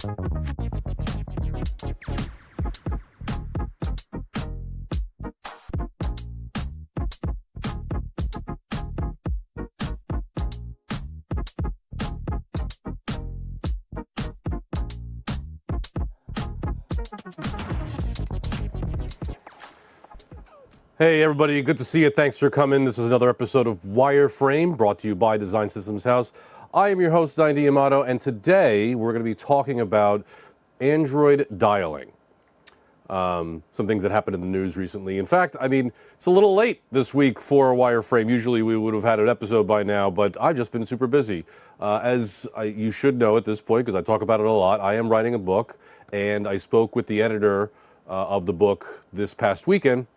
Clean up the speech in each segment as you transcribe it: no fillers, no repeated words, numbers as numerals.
Hey everybody, good to see you. Thanks for coming. This is another episode of Wireframe, brought to you by Design Systems House. I am your host, Donnie D'Amato, and today we're going to be talking about Android dialing. Some things that happened in the news recently. In fact, I mean, it's a little late this week for Wireframe. Usually we would have had an episode by now, but I've just been super busy. You should know at this point, because I talk about it a lot, I am writing a book, and I spoke with the editor of the book this past weekend,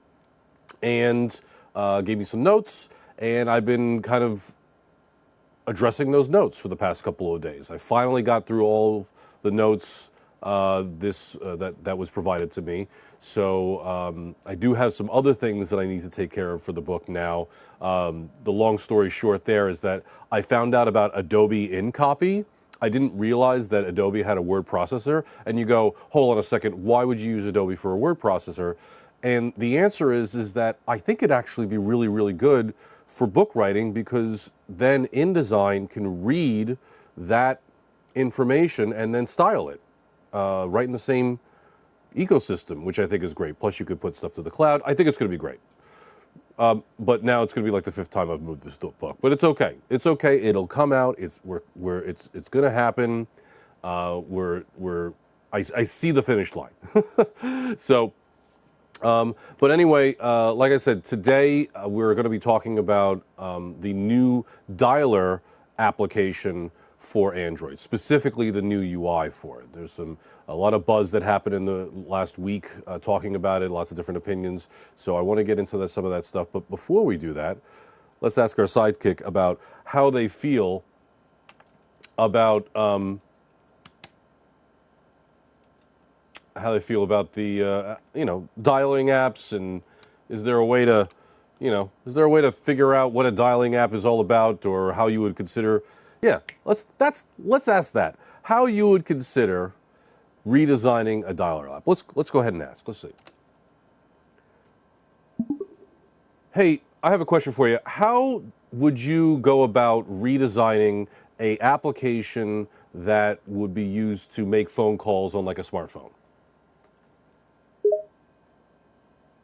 and gave me some notes, and I've been kind of addressing those notes for the past couple of days. I finally got through all the notes that was provided to me. So I do have some other things that I need to take care of for the book now. The long story short there is that I found out about Adobe InCopy. I didn't realize that Adobe had a word processor. And you go, hold on a second, why would you use Adobe for a word processor? And the answer is that I think it'd actually be really, really good for book writing, because then InDesign can read that information and then style it right in the same ecosystem, which I think is great. Plus, you could put stuff to the cloud. I think it's going to be great. But now it's going to be like the 5th time I've moved this book. But it's okay. It's okay. It'll come out. It's going to happen. I see the finish line. So. But anyway, like I said, today we're going to be talking about the new dialer application for Android, specifically the new UI for it. There's a lot of buzz that happened in the last week talking about it, lots of different opinions. So I want to get into some of that stuff. But before we do that, let's ask our sidekick about how they feel about the dialing apps, and is there a way to figure out what a dialing app is all about, or how you would consider? Yeah, let's ask that. How you would consider redesigning a dialer app. Let's go ahead and ask. Let's see. Hey, I have a question for you. How would you go about redesigning a application that would be used to make phone calls on like a smartphone?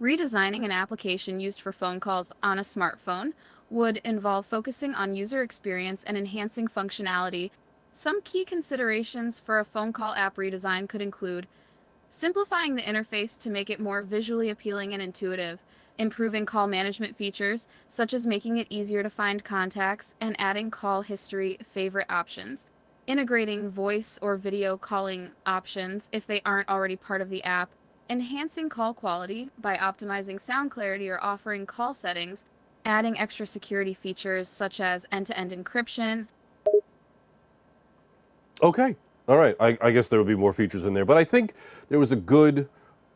Redesigning an application used for phone calls on a smartphone would involve focusing on user experience and enhancing functionality. Some key considerations for a phone call app redesign could include simplifying the interface to make it more visually appealing and intuitive, improving call management features, such as making it easier to find contacts and adding call history favorite options, integrating voice or video calling options if they aren't already part of the app, enhancing call quality by optimizing sound clarity or offering call settings, adding extra security features such as end-to-end encryption. Okay. All right. I guess there would be more features in there, but I think there was a good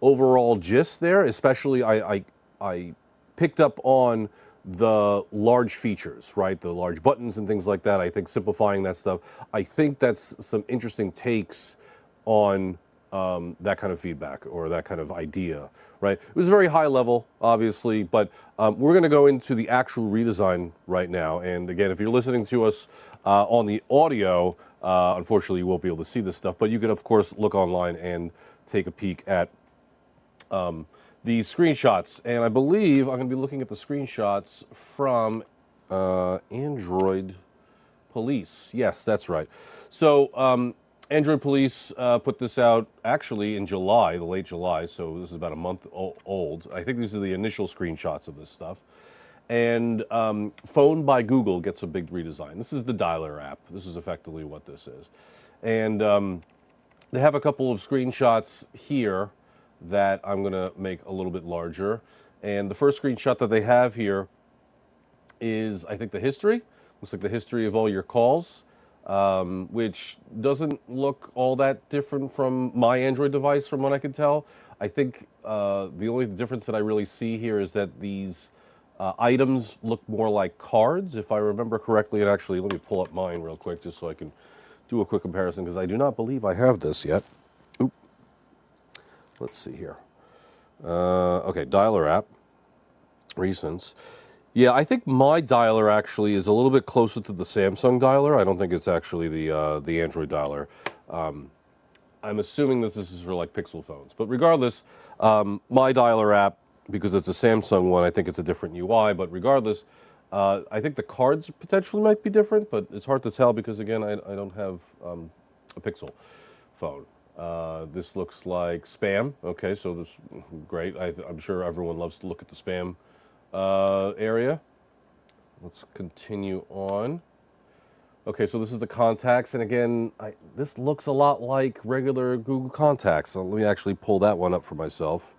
overall gist there. Especially, I picked up on the large features, right? The large buttons and things like that. I think simplifying that stuff. I think that's some interesting takes on that kind of feedback or that kind of idea, right? It was very high level, obviously, but we're going to go into the actual redesign right now. And again, if you're listening to us on the audio, unfortunately, you won't be able to see this stuff, but you can, of course, look online and take a peek at the screenshots. And I believe I'm going to be looking at the screenshots from Android Police. Yes, that's right. So, Android Police put this out actually in July, the late July, so this is about a month old. I think these are the initial screenshots of this stuff. And Phone by Google gets a big redesign. This is the dialer app. This is effectively what this is. And they have a couple of screenshots here that I'm going to make a little bit larger. And the first screenshot that they have here is, I think, the history. Looks like the history of all your calls. Which doesn't look all that different from my Android device from what I can tell. I think the only difference that I really see here is that these items look more like cards, if I remember correctly. And actually, let me pull up mine real quick just so I can do a quick comparison because I do not believe I have this yet. Oop. Let's see here. Okay, dialer app, recents. Yeah, I think my dialer actually is a little bit closer to the Samsung dialer. I don't think it's actually the Android dialer. I'm assuming that this is for like Pixel phones. But regardless, my dialer app, because it's a Samsung one, I think it's a different UI. But regardless, I think the cards potentially might be different, but it's hard to tell because, again, I don't have a Pixel phone. This looks like spam. Okay, so this great. I'm sure everyone loves to look at the spam area. Let's continue on. Okay, so this is the contacts, and again, this looks a lot like regular Google Contacts. So let me actually pull that one up for myself.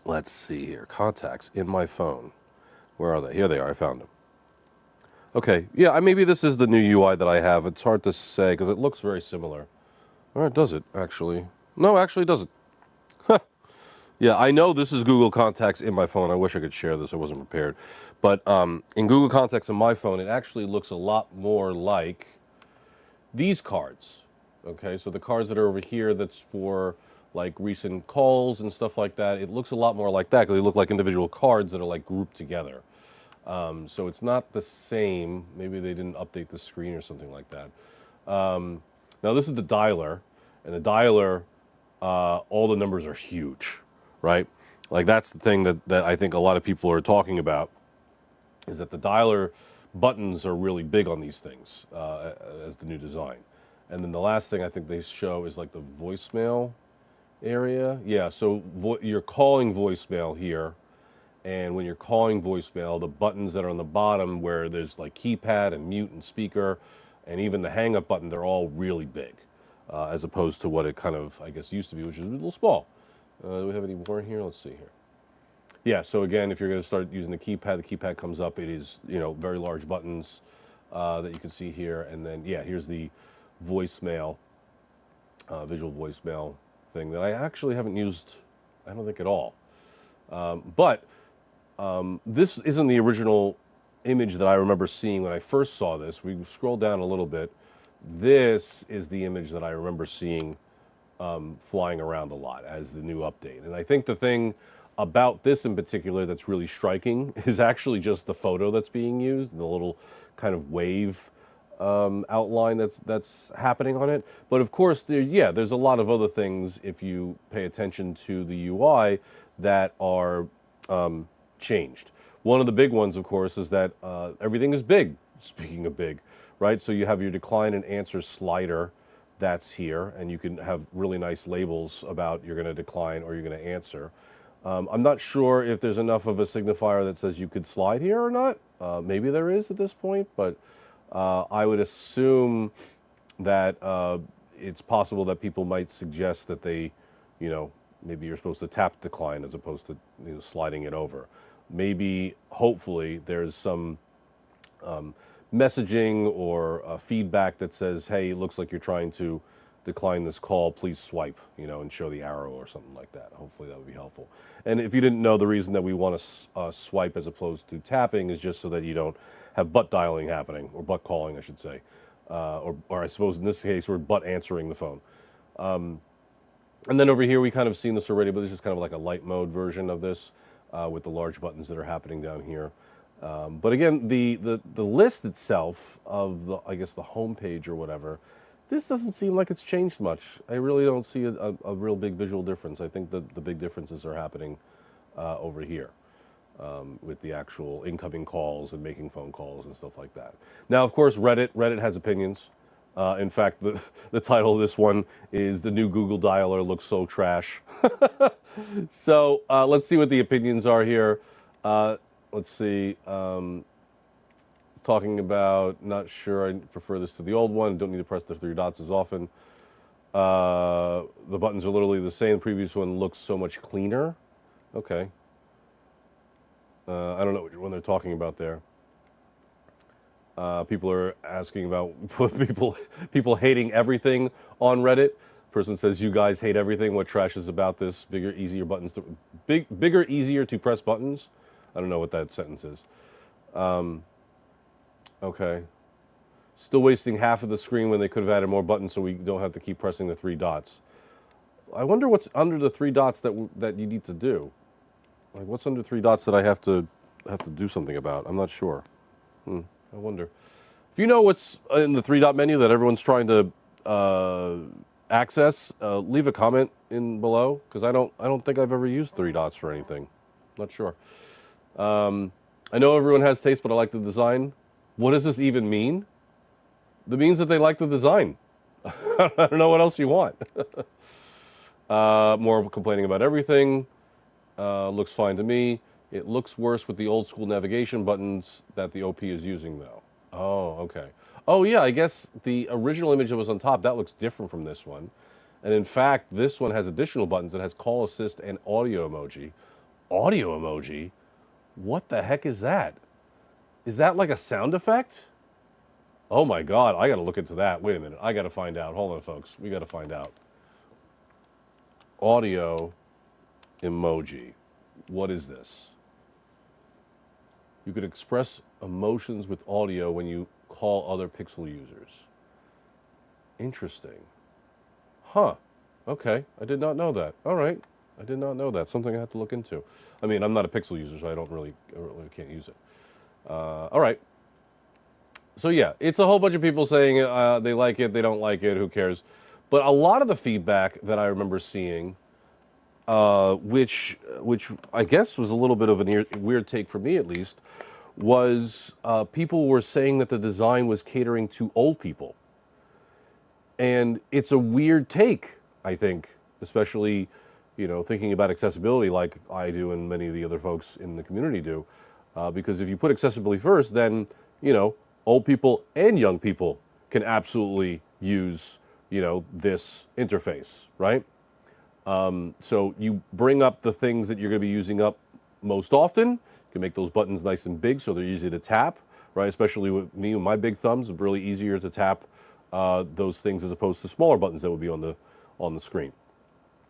Let's see here. Contacts in my phone. Where are they? Here they are. I found them. Okay, yeah, maybe this is the new UI that I have. It's hard to say because it looks very similar. Or does it, actually? No, actually it doesn't. Yeah, I know this is Google Contacts in my phone. I wish I could share this. I wasn't prepared. But in Google Contacts in my phone, it actually looks a lot more like these cards. Okay, so the cards that are over here, that's for like recent calls and stuff like that. It looks a lot more like that because they look like individual cards that are like grouped together. So it's not the same. Maybe they didn't update the screen or something like that. Now this is the dialer, and the dialer, all the numbers are huge, right? Like that's the thing that I think a lot of people are talking about, is that the dialer buttons are really big on these things as the new design. And then the last thing I think they show is like the voicemail area. Yeah, so you're calling voicemail here. And when you're calling voicemail, the buttons that are on the bottom where there's like keypad and mute and speaker and even the hang up button, they're all really big as opposed to what it kind of, I guess, used to be, which is a little small. Do we have any more here? Let's see here. Yeah, so again, if you're going to start using the keypad comes up. It is, very large buttons that you can see here. And then, yeah, here's the voicemail, visual voicemail thing that I actually haven't used, I don't think, at all. But this isn't the original image that I remember seeing when I first saw this. We scroll down a little bit. This is the image that I remember seeing flying around a lot as the new update. And I think the thing about this in particular that's really striking is actually just the photo that's being used, the little kind of wave outline that's happening on it. But of course, there's a lot of other things if you pay attention to the UI that are changed. One of the big ones, of course, is that everything is big. Speaking of big, right? So you have your decline and answer slider that's here, and you can have really nice labels about you're going to decline or you're going to answer. I'm not sure if there's enough of a signifier that says you could slide here or not. Maybe there is at this point, but I would assume that it's possible that people might suggest that they, maybe you're supposed to tap decline as opposed to sliding it over. Maybe, hopefully, there's some messaging or feedback that says, hey, it looks like you're trying to decline this call, please swipe, and show the arrow or something like that. Hopefully that would be helpful. And if you didn't know, the reason that we want to swipe as opposed to tapping is just so that you don't have butt dialing happening, or butt calling, I should say. Or I suppose in this case, we're butt answering the phone. And then over here, we kind of seen this already, but this is kind of like a light mode version of this with the large buttons that are happening down here. But again, the list itself of I guess the home page or whatever, this doesn't seem like it's changed much. I really don't see a real big visual difference. I think that the big differences are happening over here with the actual incoming calls and making phone calls and stuff like that. Now, of course, Reddit has opinions. In fact, the title of this one is "The New Google Dialer Looks So Trash." So let's see what the opinions are here. Let's see. Talking about, not sure, I prefer this to the old one. Don't need to press the three dots as often. The buttons are literally the same. The previous one looks so much cleaner. Okay. I don't know which one they're talking about there. People are asking about people hating everything on Reddit. Person says, you guys hate everything. What trash is about this? Bigger, easier buttons. Bigger, easier to press buttons. I don't know what that sentence is. Okay. Still wasting half of the screen when they could have added more buttons so we don't have to keep pressing the 3 dots. I wonder what's under the 3 dots that you need to do. Like, what's under 3 dots that I have to do something about? I'm not sure. I wonder. If you know what's in the 3 dot menu that everyone's trying to access, leave a comment in below, because I don't think I've ever used 3 dots for anything. Not sure. I know everyone has taste, but I like the design. What does this even mean? It means that they like the design. I don't know what else you want. More complaining about everything. Looks fine to me. It looks worse with the old school navigation buttons that the OP is using, though. Oh, okay. Oh, yeah, I guess the original image that was on top, that looks different from this one. And in fact, this one has additional buttons. It has call assist and audio emoji. Audio emoji? What the heck is that? Is that like a sound effect? Oh my God, I got to look into that. Wait a minute, I got to find out. Hold on, folks. We got to find out. Audio emoji. What is this? You could express emotions with audio when you call other Pixel users. Interesting. Huh. Okay, I did not know that. All right, I did not know that. Something I have to look into. I mean, I'm not a Pixel user, so I really can't use it. All right. So yeah, it's a whole bunch of people saying they like it, they don't like it, who cares? But a lot of the feedback that I remember seeing, which I guess was a little bit of a weird take for me at least, was people were saying that the design was catering to old people. And it's a weird take, I think, especially, thinking about accessibility like I do and many of the other folks in the community do. Because if you put accessibility first, then, old people and young people can absolutely use, this interface, right? So you bring up the things that you're going to be using up most often. You can make those buttons nice and big so they're easy to tap, right? Especially with me and my big thumbs, it's really easier to tap those things as opposed to smaller buttons that would be on the screen.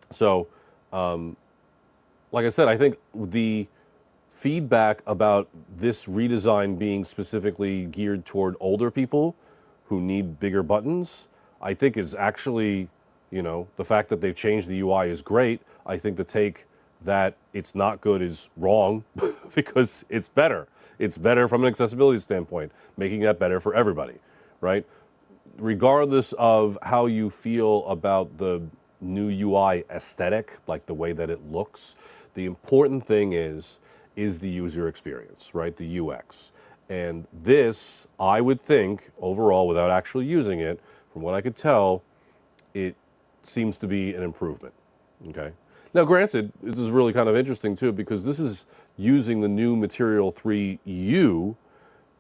So, like I said, I think the feedback about this redesign being specifically geared toward older people who need bigger buttons, I think is actually, the fact that they've changed the UI is great. I think the take that it's not good is wrong because it's better. It's better from an accessibility standpoint, making that better for everybody, right? Regardless of how you feel about the new UI aesthetic, like the way that it looks, the important thing is the user experience, right? The UX. And this, I would think, overall, without actually using it, from what I could tell, it seems to be an improvement, okay? Now, granted, this is really kind of interesting, too, because this is using the new Material 3U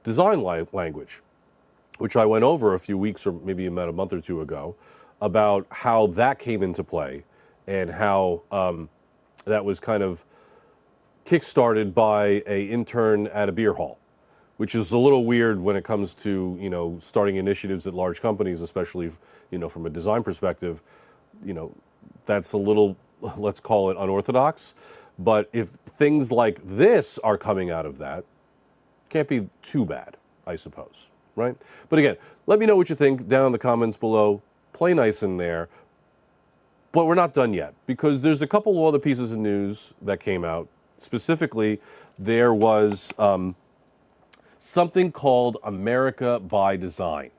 design language, which I went over a few weeks or maybe about a month or two ago, about how that came into play and how that was kind of kickstarted by an intern at a beer hall, which is a little weird when it comes to, starting initiatives at large companies, especially, from a design perspective. That's a little, let's call it unorthodox. But if things like this are coming out of that, can't be too bad, I suppose, right? But again, let me know what you think down in the comments below. Play nice in there. But we're not done yet, because there's a couple of other pieces of news that came out. Specifically, there was something called America by Design.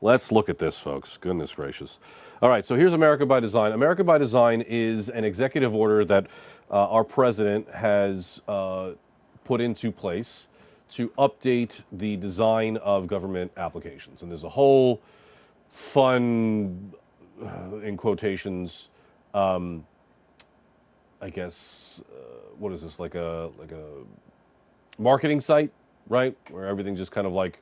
Let's look at this, folks. Goodness gracious. All right, so here's America by Design. America by Design is an executive order that our president has put into place to update the design of government applications. And there's a whole fun, in quotations, I guess, what is this, like a marketing site, right? Where everything just kind of like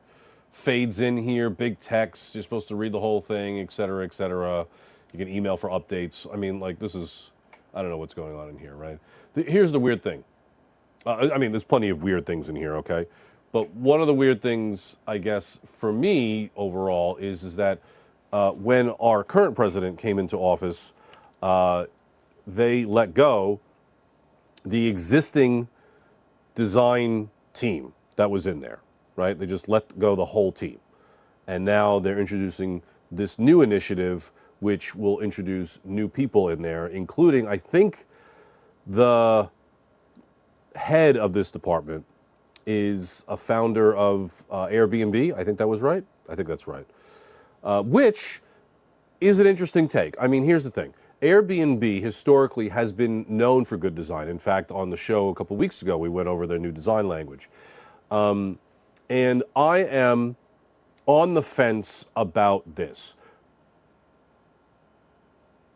fades in here, big text, you're supposed to read the whole thing, et cetera, et cetera. You can email for updates. I mean, like, this is, I don't know what's going on in here, right? Here's the weird thing. I mean, there's plenty of weird things in here, okay? But one of the weird things, I guess, for me overall is that when our current president came into office, they let go the existing design team that was in there, right? They just let go the whole team. And now they're introducing this new initiative, which will introduce new people in there, including, I think, the head of this department is a founder of Airbnb. I think that was right. I think that's right. Which is an interesting take. I mean, here's the thing. Airbnb historically has been known for good design. In fact, on the show a couple weeks ago, we went over their new design language. And I am on the fence about this.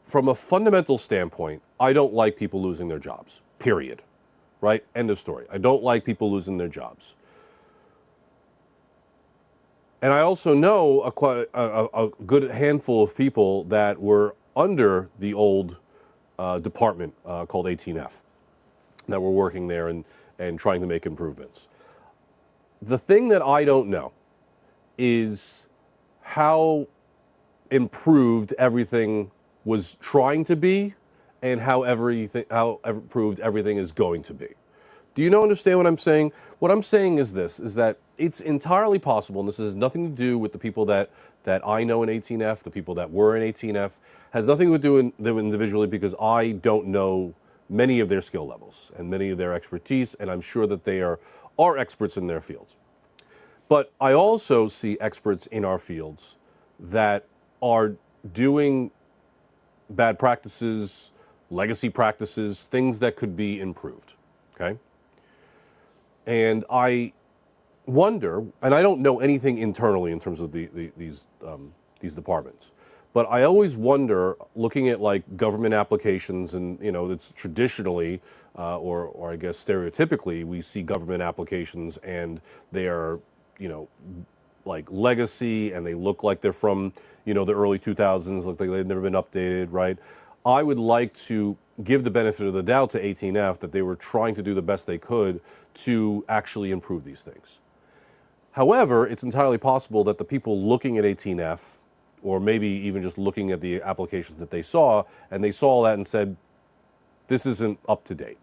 From a fundamental standpoint, I don't like people losing their jobs, period. Right? End of story. I don't like people losing their jobs. And I also know a good handful of people that were under the old department called 18F that were working there and trying to make improvements. The thing that I don't know is how improved everything was trying to be and how improved everything is going to be. Do you understand what I'm saying? What I'm saying is this, is that it's entirely possible, and this has nothing to do with the people that I know in 18F, the people that were in 18F, has nothing to do with them individually because I don't know many of their skill levels and many of their expertise, and I'm sure that they are experts in their fields. But I also see experts in our fields that are doing bad practices, legacy practices, things that could be improved, okay? And I wonder, and I don't know anything internally in terms of these departments, but I always wonder, looking at like government applications, and it's traditionally, or I guess stereotypically, we see government applications and they are, like legacy, and they look like they're from, the early 2000s, look like they've never been updated, right? I would like to give the benefit of the doubt to 18F that they were trying to do the best they could to actually improve these things. However, it's entirely possible that the people looking at 18F, or maybe even just looking at the applications that they saw, and they saw that and said, this isn't up to date.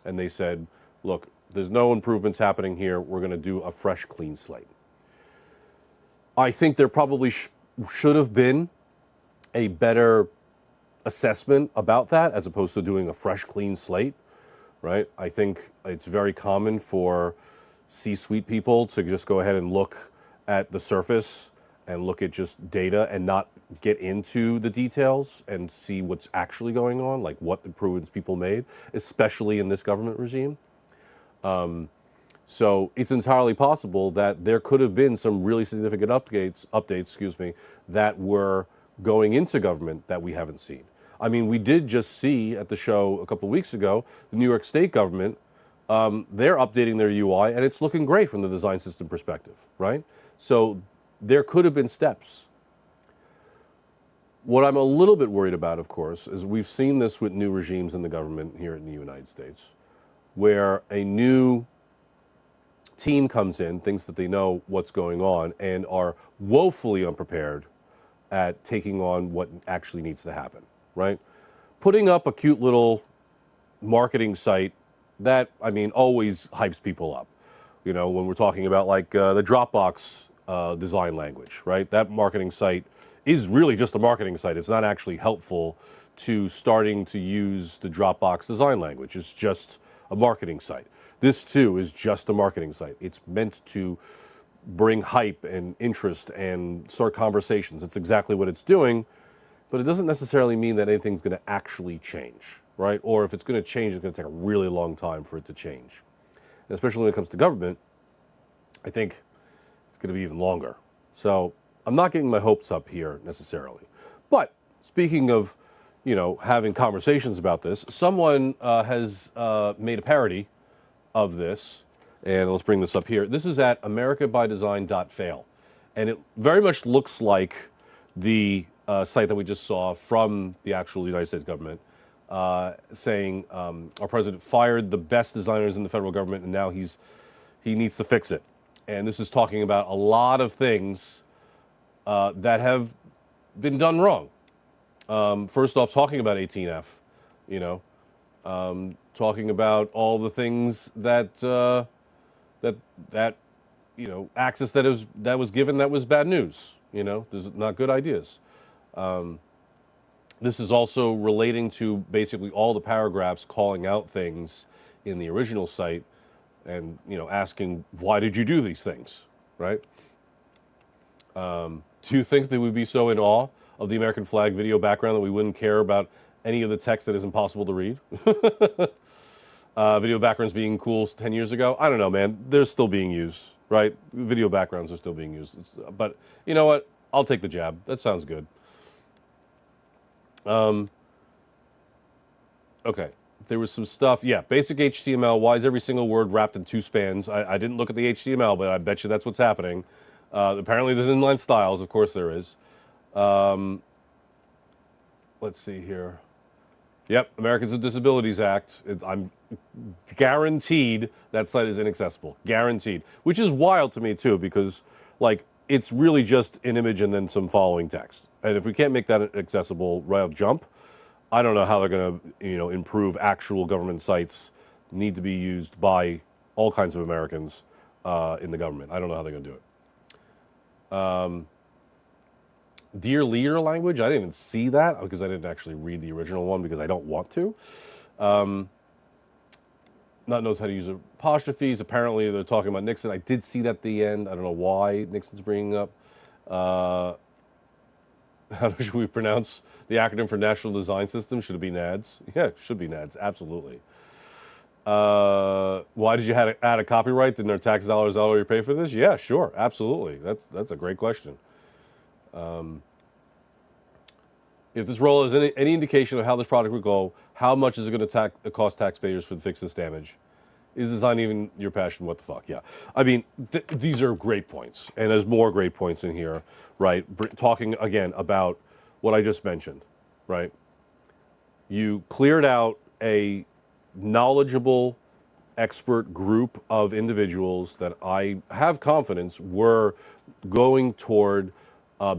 And they said, look, there's no improvements happening here. We're going to do a fresh, clean slate. I think there probably should have been a better assessment about that as opposed to doing a fresh, clean slate, right? I think it's very common for C-suite people to just go ahead and look at the surface and look at just data and not get into the details and see what's actually going on, like what improvements people made, especially in this government regime. So it's entirely possible that there could have been some really significant updates, that were going into government that we haven't seen. I mean, we did just see at the show a couple of weeks ago, the New York State government, they're updating their UI, and it's looking great from the design system perspective, right? So there could have been steps. What I'm a little bit worried about, of course, is we've seen this with new regimes in the government here in the United States, where a new team comes in, thinks that they know what's going on, and are woefully unprepared at taking on what actually needs to happen, right? Putting up a cute little marketing site that, I mean, always hypes people up. When we're talking about like the Dropbox design language, right? That marketing site is really just a marketing site. It's not actually helpful to starting to use the Dropbox design language. It's just a marketing site. This too is just a marketing site. It's meant to bring hype and interest and start conversations. That's exactly what it's doing, but it doesn't necessarily mean that anything's going to actually change, right? Or if it's going to change, it's going to take a really long time for it to change. And especially when it comes to government, I think it's going to be even longer. So I'm not getting my hopes up here necessarily. But speaking of, having conversations about this, someone has made a parody of this, and let's bring this up here. This is at americabydesign.fail, and it very much looks like the site that we just saw from the actual United States government, saying our president fired the best designers in the federal government, and now he needs to fix it. And this is talking about a lot of things that have been done wrong. First off, talking about 18F, talking about all the things that access that was given that was bad news. There's not good ideas. This is also relating to basically all the paragraphs calling out things in the original site and asking why did you do these things, right? Do you think that we'd be so in awe of the American flag video background that we wouldn't care about any of the text that is impossible to read? Video backgrounds being cool 10 years ago? I don't know, man. They're still being used, right? Video backgrounds are still being used. But you know what? I'll take the jab. That sounds good. Okay. There was some stuff. Yeah, basic HTML. Why is every single word wrapped in 2 spans? I didn't look at the HTML, but I bet you that's what's happening. Apparently there's inline styles. Of course there is. Let's see here. Yep, Americans with Disabilities Act. I'm guaranteed that site is inaccessible. Guaranteed. Which is wild to me, too, because, it's really just an image and then some following text. And if we can't make that accessible right off jump, I don't know how they're going to, improve actual government sites need to be used by all kinds of Americans in the government. I don't know how they're going to do it. Dear Leader language, I didn't even see that because I didn't actually read the original one because I don't want to. Not knows how to use apostrophes. Apparently they're talking about Nixon. I did see that at the end. I don't know why Nixon's bringing up. How should we pronounce the acronym for National Design System? Should it be NADS? Yeah, it should be NADS. Absolutely. Why did you add a copyright? Didn't our tax dollars already pay for this? Yeah, sure. Absolutely. That's a great question. If this role is any indication of how this product would go, how much is it going to cost taxpayers to fix this damage? Is design even your passion? What the fuck? Yeah. I mean, these are great points. And there's more great points in here, right? Talking again about what I just mentioned, right? You cleared out a knowledgeable expert group of individuals that I have confidence were going toward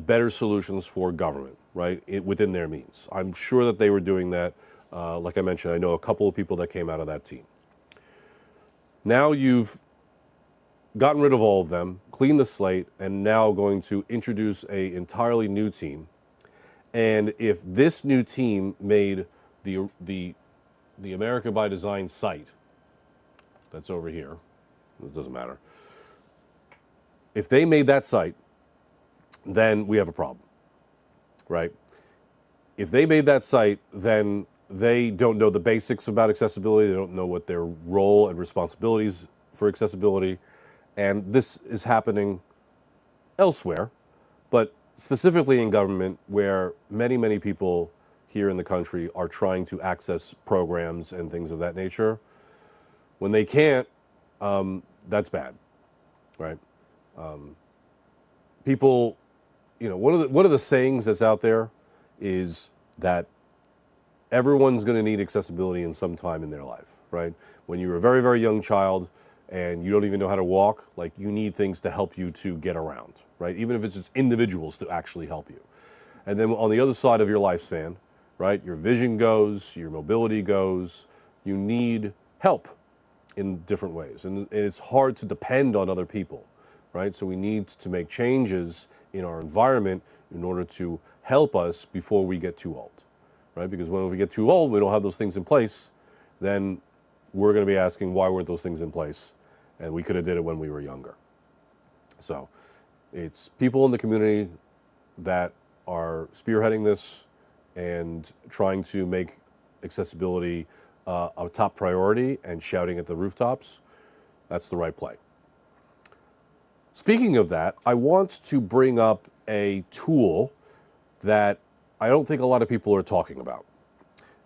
better solutions for government, right, within their means. I'm sure that they were doing that. Like I mentioned, I know a couple of people that came out of that team. Now you've gotten rid of all of them, cleaned the slate, and now going to introduce an entirely new team. And if this new team made the America by Design site, that's over here, it doesn't matter. If they made that site, then we have a problem, right? If they made that site, then they don't know the basics about accessibility. They don't know what their role and responsibilities for accessibility. And this is happening elsewhere, but specifically in government where many, many people here in the country are trying to access programs and things of that nature. When they can't, that's bad, right? People, one of the sayings that's out there is that everyone's going to need accessibility in some time in their life, right? When you're a very, very young child and you don't even know how to walk, you need things to help you to get around, right? Even if it's just individuals to actually help you. And then on the other side of your lifespan, right, your vision goes, your mobility goes, you need help in different ways. And it's hard to depend on other people, right? So we need to make changes in our environment in order to help us before we get too old, right? Because when we get too old, we don't have those things in place, then we're going to be asking why weren't those things in place? And we could have did it when we were younger. So it's people in the community that are spearheading this and trying to make accessibility a top priority and shouting at the rooftops. That's the right play. Speaking of that, I want to bring up a tool that I don't think a lot of people are talking about.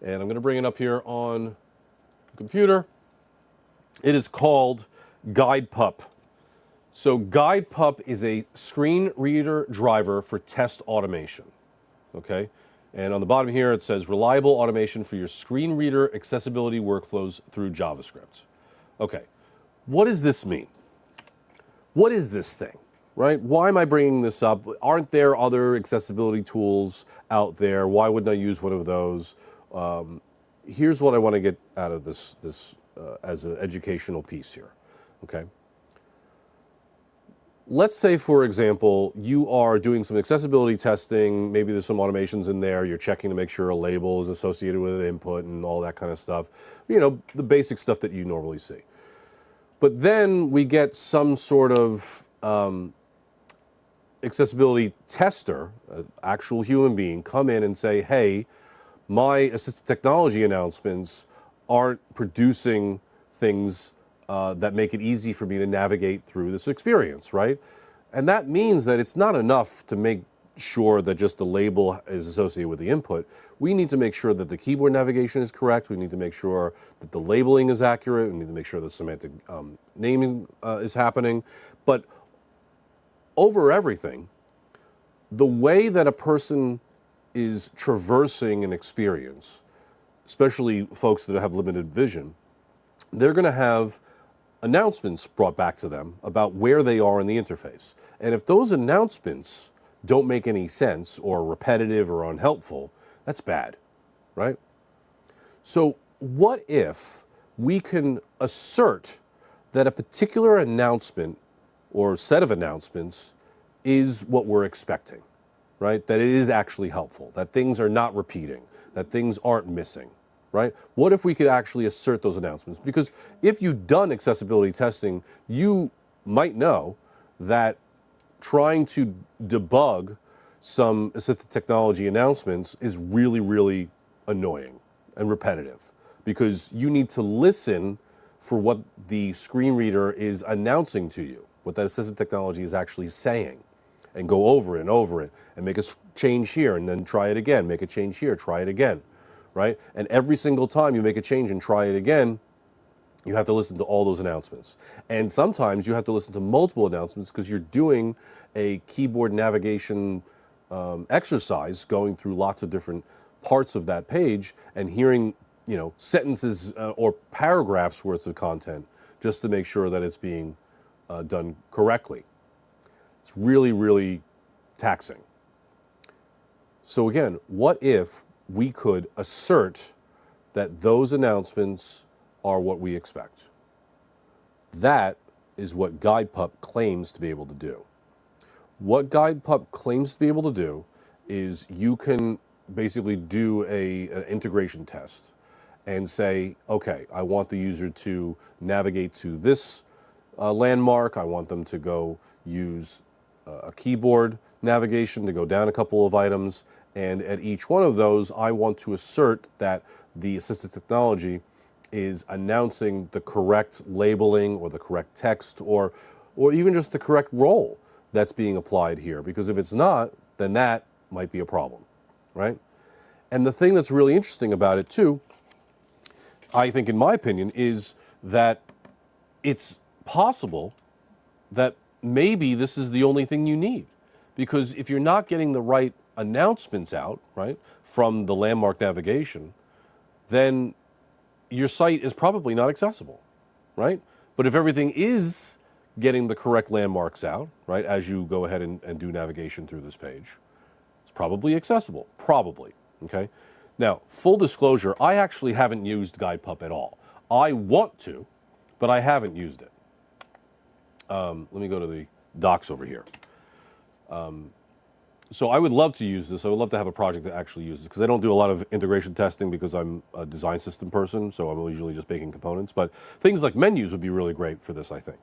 And I'm going to bring it up here on the computer. It is called Guidepup. So Guidepup is a screen reader driver for test automation. Okay? And on the bottom here it says reliable automation for your screen reader accessibility workflows through JavaScript. Okay. What does this mean? What is this thing? Right? Why am I bringing this up? Aren't there other accessibility tools out there? Why wouldn't I use one of those? Here's what I want to get out of this as an educational piece here. Okay? let's say, for example, you are doing some accessibility testing. Maybe there's some automations in there. You're checking to make sure a label is associated with an input and all that kind of stuff. You know, the basic stuff that you normally see. But then we get some sort of accessibility tester, an actual human being, come in and say, hey, my assistive technology announcements aren't producing things that make it easy for me to navigate through this experience, right? And that means that it's not enough to make sure that just the label is associated with the input. We need to make sure that the keyboard navigation is correct. We need to make sure that the labeling is accurate. We need to make sure the semantic naming is happening. But over everything, the way that a person is traversing an experience, especially folks that have limited vision, they're going to have announcements brought back to them about where they are in the interface. And if those announcements don't make any sense or are repetitive or unhelpful, that's bad, right? So what if we can assert that a particular announcement or set of announcements is what we're expecting, right? That it is actually helpful, that things are not repeating, that things aren't missing, right? What if we could actually assert those announcements? Because if you've done accessibility testing, you might know that trying to debug some assistive technology announcements is really, really annoying and repetitive because you need to listen for what the screen reader is announcing to you, what that assistive technology is actually saying, and go over it and make a change here and then try it again, make a change here, try it again, right? And every single time you make a change and try it again, you have to listen to all those announcements. And sometimes you have to listen to multiple announcements because you're doing a keyboard navigation exercise, going through lots of different parts of that page and hearing, you know, sentences or paragraphs worth of content just to make sure that it's being done correctly. It's really, really taxing. So again, what if we could assert that those announcements are what we expect? That is what Guidepup claims to be able to do. What Guidepup claims to be able to do is you can basically do an integration test and say, okay, I want the user to navigate to this landmark. I want them to go use a keyboard navigation to go down a couple of items. And at each one of those, I want to assert that the assistive technology is announcing the correct labeling or the correct text or even just the correct role that's being applied here. Because if it's not, then that might be a problem, right? And the thing that's really interesting about it too, I think in my opinion, is that it's possible that maybe this is the only thing you need. Because if you're not getting the right announcements out, right, from the landmark navigation, then your site is probably not accessible, right? But if everything is getting the correct landmarks out, right, as you go ahead and do navigation through this page, it's probably accessible, probably, okay? Now, full disclosure, I actually haven't used Guidepup at all. I want to, but I haven't used it. Let me go to the docs over here. So I would love to use this. I would love to have a project that actually uses it because I don't do a lot of integration testing because I'm a design system person, so I'm usually just making components. But things like menus would be really great for this, I think.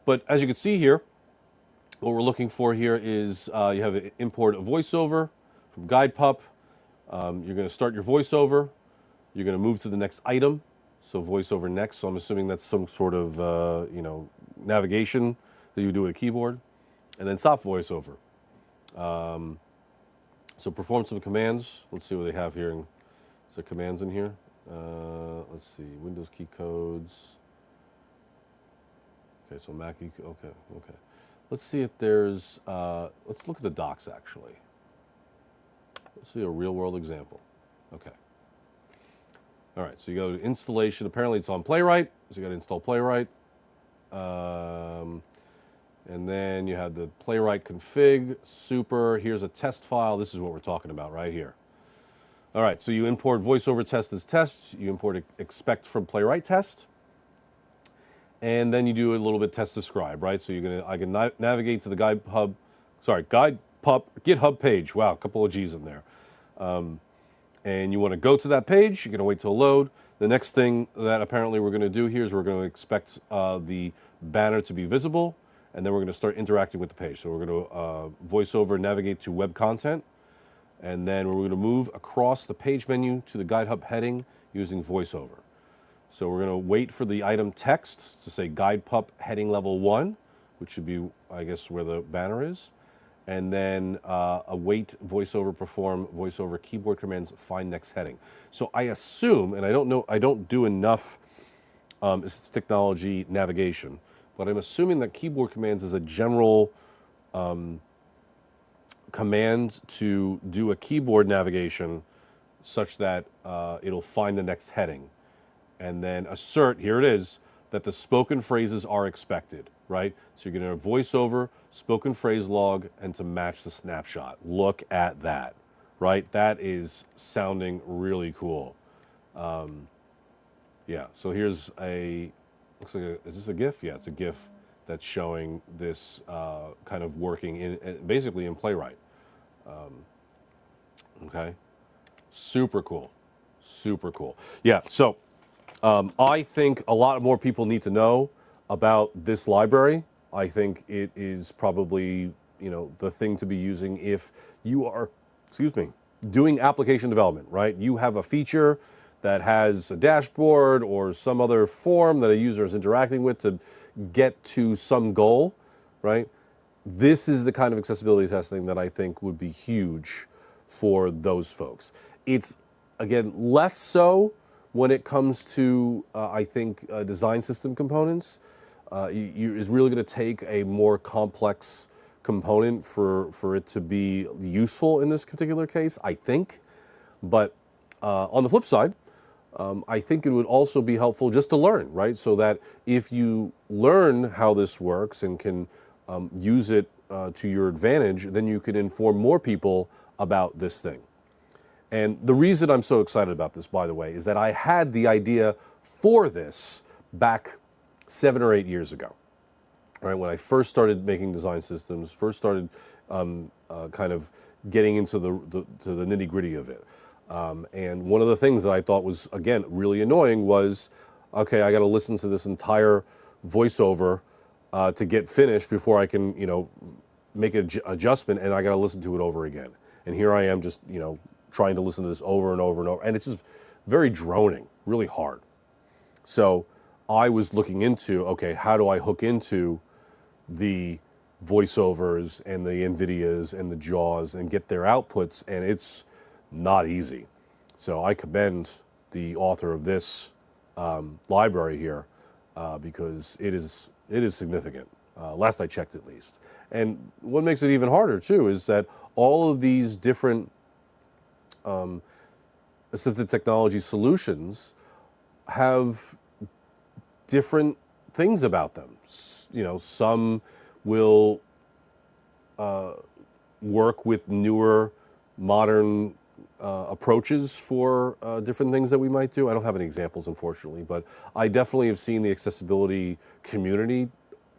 But as you can see here, what we're looking for here is you have an import a voiceover from Guidepup. You're going to start your voiceover. You're going to move to the next item. So voiceover next. So I'm assuming that's some sort of navigation that you do with a keyboard. And then stop voiceover. So perform some commands. Let's see what they have here. Is there commands in here? Let's see. Windows key codes. Okay, so Mac key. Okay. Let's see if there's. Let's look at the docs actually. Let's see a real world example. Okay. All right. So you go to installation. Apparently it's on Playwright. So you got to install Playwright. And then you have the Playwright config, super, here's a test file. This is what we're talking about right here. All right, so you import voiceover test as test. You import expect from Playwright test. and then you do a little bit test describe, right? So I can navigate to the Guidepup GitHub page. Wow, a couple of G's in there. And you want to go to that page. You're going to wait till it load. The next thing that apparently we're going to do here is we're going to expect the banner to be visible, and then we're going to start interacting with the page. So we're going to voice over, navigate to web content, and then we're going to move across the page menu to the Guidehub heading using voiceover. So we're going to wait for the item text to say Guidepup heading level 1, which should be, I guess, where the banner is. And then await voiceover, perform voiceover keyboard commands, find next heading. So I assume, and I don't know, I don't do enough assistive technology navigation, but I'm assuming that keyboard commands is a general command to do a keyboard navigation such that it'll find the next heading. And then assert, here it is, that the spoken phrases are expected, right? So you're going to voice over, spoken phrase log, and to match the snapshot. Look at that, right? That is sounding really cool. Yeah, so here's looks like is this a GIF? Yeah, it's a GIF that's showing this kind of working basically in Playwright. Okay, super cool, super cool. Yeah, so I think a lot more people need to know about this library. I think it is probably, the thing to be using if you are, doing application development, right? You have a feature that has a dashboard or some other form that a user is interacting with to get to some goal, right? This is the kind of accessibility testing that I think would be huge for those folks. It's, again, less so when it comes to, I think, design system components. It's really going to take a more complex component for it to be useful in this particular case, I think. But on the flip side, I think it would also be helpful just to learn, right? So that if you learn how this works and can use it to your advantage, then you can inform more people about this thing. And the reason I'm so excited about this, by the way, is that I had the idea for this back 7 or 8 years ago, right? When I first started making design systems, first started kind of getting into the nitty gritty of it. And one of the things that I thought was, again, really annoying was, okay, I got to listen to this entire voiceover to get finished before I can, make an adjustment, and I got to listen to it over again. And here I am just, trying to listen to this over and over and over, and it's just very droning, really hard. So I was looking into, okay, how do I hook into the voiceovers and the NVIDIAs and the JAWs and get their outputs, and it's not easy. So I commend the author of this library here because it is significant, last I checked at least. And what makes it even harder too is that all of these different assistive technology solutions have different things about them. Some will work with newer, modern approaches for different things that we might do. I don't have any examples, unfortunately, but I definitely have seen the accessibility community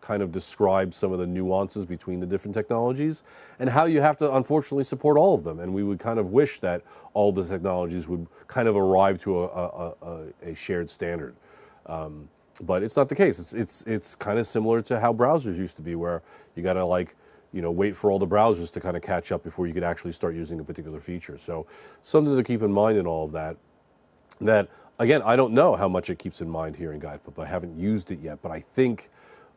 kind of describe some of the nuances between the different technologies and how you have to, unfortunately, support all of them. And we would kind of wish that all the technologies would kind of arrive to a shared standard. But it's not the case. It's kind of similar to how browsers used to be, where you got to wait for all the browsers to kind of catch up before you could actually start using a particular feature. So something to keep in mind in all of that. That, again, I don't know how much it keeps in mind here in Guidepup. I haven't used it yet, but I think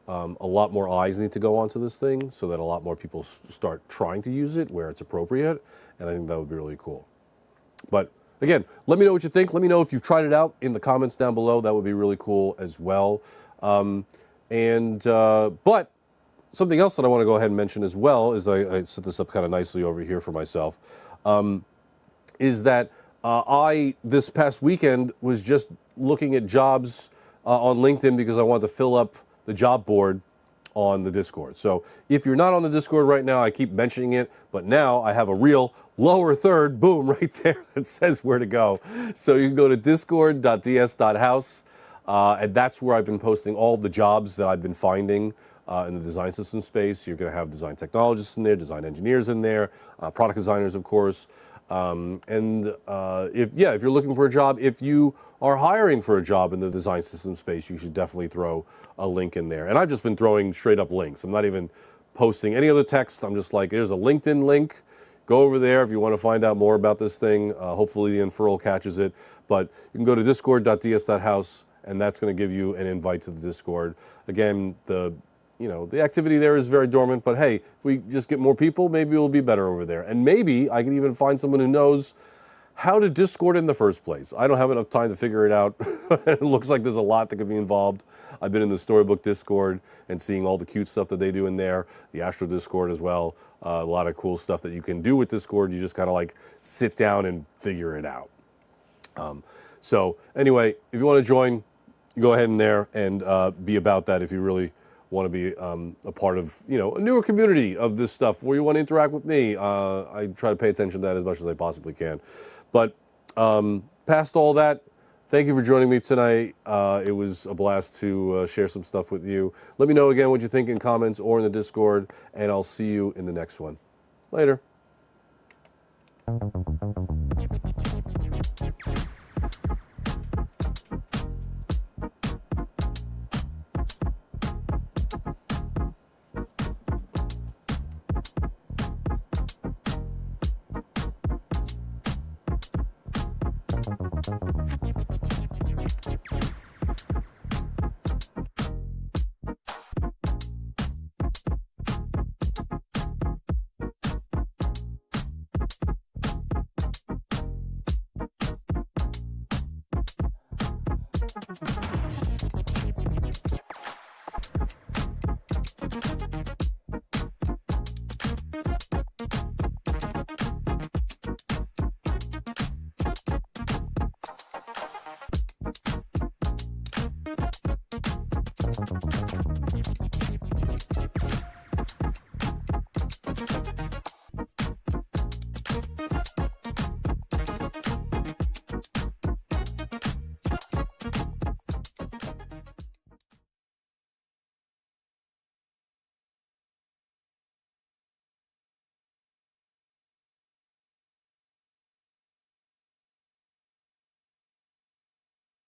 a lot more eyes need to go onto this thing so that a lot more people start trying to use it where it's appropriate, and I think that would be really cool. But again, let me know what you think. Let me know if you've tried it out in the comments down below. That would be really cool as well. But something else that I want to go ahead and mention as well is I set this up kind of nicely over here for myself, is that I, this past weekend, was just looking at jobs on LinkedIn because I wanted to fill up the job board on the Discord. So if you're not on the Discord right now, I keep mentioning it, but now I have a real lower third, boom, right there that says where to go. So you can go to discord.ds.house. And that's where I've been posting all the jobs that I've been finding in the design system space. You're going to have design technologists in there, design engineers in there, product designers, of course. If you're looking for a job, if you are hiring for a job in the design system space, you should definitely throw a link in there. And I've just been throwing straight up links. I'm not even posting any other text. I'm just like, here's a LinkedIn link. Go over there if you want to find out more about this thing. Hopefully the unfurl catches it. But you can go to discord.ds.house, and that's going to give you an invite to the Discord. Again, the activity there is very dormant, but hey, if we just get more people, maybe it'll be better over there. And maybe I can even find someone who knows how to Discord in the first place. I don't have enough time to figure it out. It looks like there's a lot that could be involved. I've been in the Storybook Discord and seeing all the cute stuff that they do in there, the Astro Discord as well. A lot of cool stuff that you can do with Discord. You just gotta like sit down and figure it out. So anyway, if you want to join, go ahead in there and be about that if you really want to be a part of a newer community of this stuff where you want to interact with me. I try to pay attention to that as much as I possibly can. But past all that, thank you for joining me tonight. It was a blast to share some stuff with you. Let me know again what you think in comments or in the Discord, and I'll see you in the next one. Later.